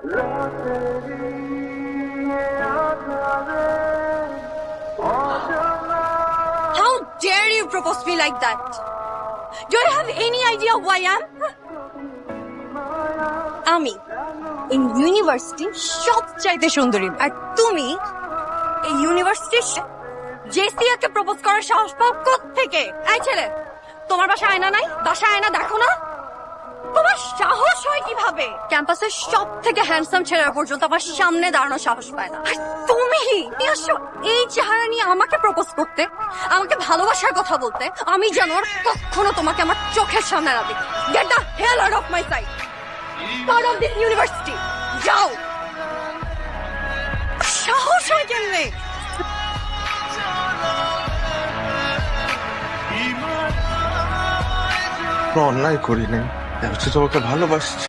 How dare you propose me like that? Do you have any idea who I am? আমি এই university সবচাইতে সুন্দরী, আর তুমি এই ইউনিভার্সিটির জেসিয়াকে প্রপোজ করার সাহস পাও কোত্থেকে? এই ছেলে, তোমার বাসায় আয়না নাই? বাসায় আয়না দেখো না? তোমার সাহস হয় কিভাবে? ক্যাম্পাসের সব থেকে হ্যান্ডসাম ছেলেরা পর্যন্ত আমার সামনে দাঁড়ানোর সাহস পায় না। আর তুমি আসো এই চেহারা নিয়ে আমাকে প্রপোজ করতে, আমাকে ভালোবাসার কথা বলতে। আমি যেন আর কখনো তোমাকে আমার চোখের সামনে না দেখি। Get the hell out of my sight, out of this university. যাও। সাহস হয় কেমনে? অন্যায় করি নাই, তোমাকে ভালোবাসছি।